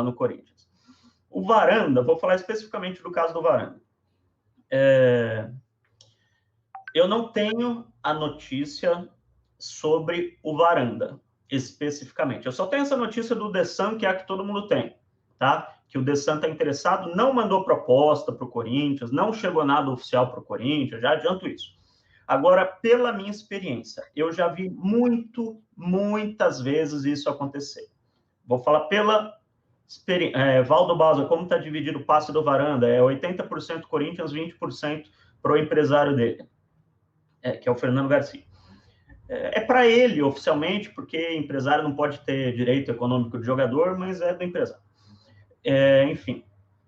no Corinthians. O Varanda, vou falar especificamente do caso do Varanda. Eu não tenho a notícia sobre o Varanda, especificamente. Eu só tenho essa notícia do Dessan, que é a que todo mundo tem, tá? Que o Dessan está interessado, não mandou proposta para o Corinthians, não chegou nada oficial para o Corinthians, já adianto isso. Agora, pela minha experiência, eu já vi muitas vezes isso acontecer. Vou falar pela experiência. Valdo Baza, como está dividido o passe do Varanda? É 80% Corinthians, 20% para o empresário dele, que é o Fernando Garcia. É para ele, oficialmente, porque empresário não pode ter direito econômico de jogador, mas é do empresário. Enfim,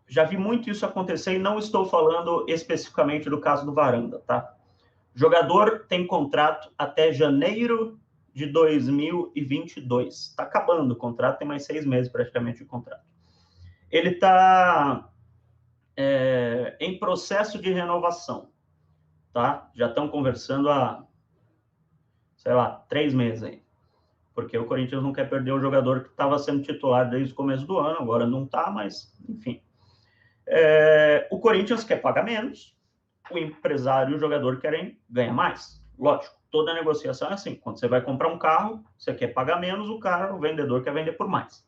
já vi muito isso acontecer e não estou falando especificamente do caso do Varanda, tá? Jogador tem contrato até janeiro de 2022. Está acabando o contrato, tem mais 6 meses praticamente de contrato. Ele está em processo de renovação, tá? Já estão conversando há, sei lá, 3 meses aí. Porque o Corinthians não quer perder o jogador que estava sendo titular desde o começo do ano, agora não está, mas, enfim. O Corinthians quer pagar menos, o empresário e o jogador querem ganhar mais. Lógico, toda negociação é assim. Quando você vai comprar um carro, você quer pagar menos, o vendedor quer vender por mais.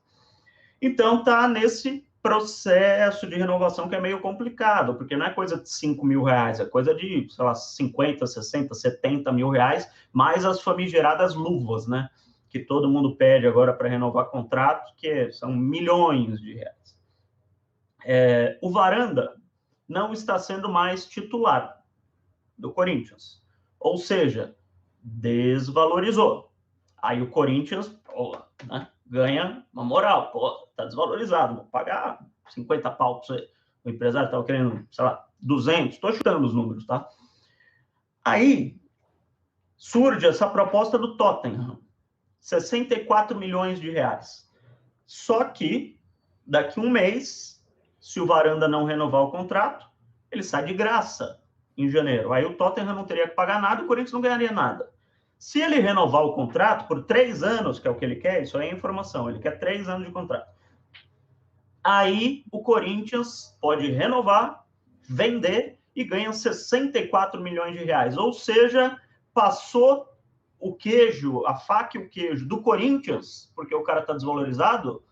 Então, está nesse processo de renovação que é meio complicado, porque não é coisa de 5 mil reais, é coisa de, sei lá, 50, 60, 70 mil reais, mais as famigeradas luvas, né? Que todo mundo pede agora para renovar contratos, que são milhões de reais. O Varanda não está sendo mais titular do Corinthians, ou seja, desvalorizou. Aí o Corinthians né, ganha uma moral, tá desvalorizado, vou pagar 50 pau para você. O empresário estava querendo, sei lá, 200, estou chutando os números, tá? Aí surge essa proposta do Tottenham, 64 milhões de reais. Só que, daqui um mês, se o Varanda não renovar o contrato, ele sai de graça em janeiro. Aí o Tottenham não teria que pagar nada e o Corinthians não ganharia nada. Se ele renovar o contrato por 3 anos, que é o que ele quer, isso aí é informação, ele quer 3 anos de contrato. Aí o Corinthians pode renovar, vender e ganha 64 milhões de reais. Ou seja, passou o queijo, a faca e o queijo do Corinthians, porque o cara está desvalorizado,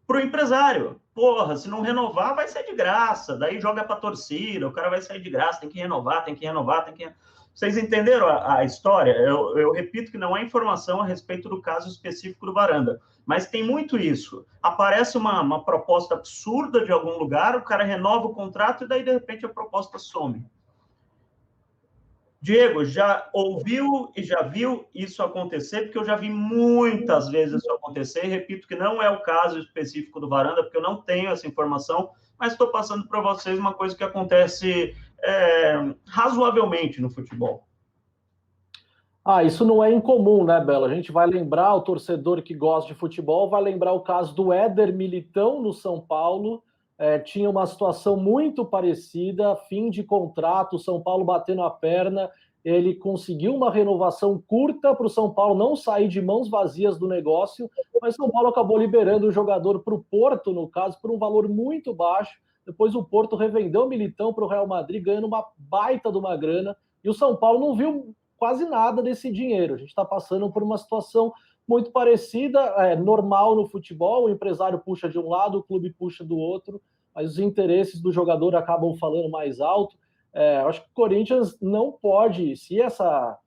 para o empresário. Porra, se não renovar, vai sair de graça. Daí joga para a torcida, o cara vai sair de graça, tem que renovar. Vocês entenderam a história? Eu repito que não é informação a respeito do caso específico do Varanda, mas tem muito isso. Aparece uma proposta absurda de algum lugar, o cara renova o contrato e daí, de repente, a proposta some. Diego, já ouviu e já viu isso acontecer? Porque eu já vi muitas vezes isso acontecer. Repito que não é o caso específico do Varanda, porque eu não tenho essa informação, mas estou passando para vocês uma coisa que acontece razoavelmente no futebol. Isso não é incomum, né, Bela? A gente vai lembrar, o torcedor que gosta de futebol vai lembrar o caso do Éder Militão no São Paulo. Tinha uma situação muito parecida, fim de contrato, o São Paulo batendo a perna, ele conseguiu uma renovação curta para o São Paulo não sair de mãos vazias do negócio, mas São Paulo acabou liberando o jogador para o Porto, no caso, por um valor muito baixo. Depois o Porto revendeu o Militão para o Real Madrid, ganhando uma baita de uma grana, e o São Paulo não viu quase nada desse dinheiro. A gente está passando por uma situação muito parecida, normal no futebol, o empresário puxa de um lado, o clube puxa do outro, mas os interesses do jogador acabam falando mais alto. Acho que o Corinthians não pode, se essa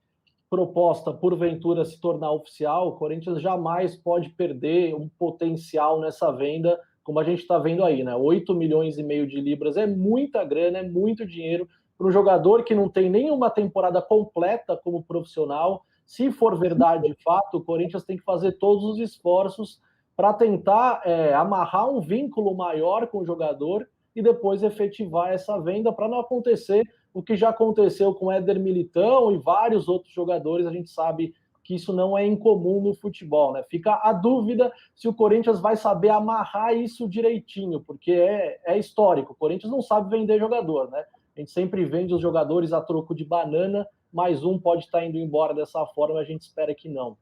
proposta porventura se tornar oficial, o Corinthians jamais pode perder um potencial nessa venda, como a gente está vendo aí, né? 8 milhões e meio de libras é muita grana, é muito dinheiro para um jogador que não tem nenhuma temporada completa como profissional. Se for verdade de fato, o Corinthians tem que fazer todos os esforços para tentar amarrar um vínculo maior com o jogador e depois efetivar essa venda para não acontecer o que já aconteceu com Éder Militão e vários outros jogadores. A gente sabe que isso não é incomum no futebol, né? Fica a dúvida se o Corinthians vai saber amarrar isso direitinho, porque é histórico. O Corinthians não sabe vender jogador, né? A gente sempre vende os jogadores a troco de banana, mais um pode estar indo embora dessa forma, a gente espera que não.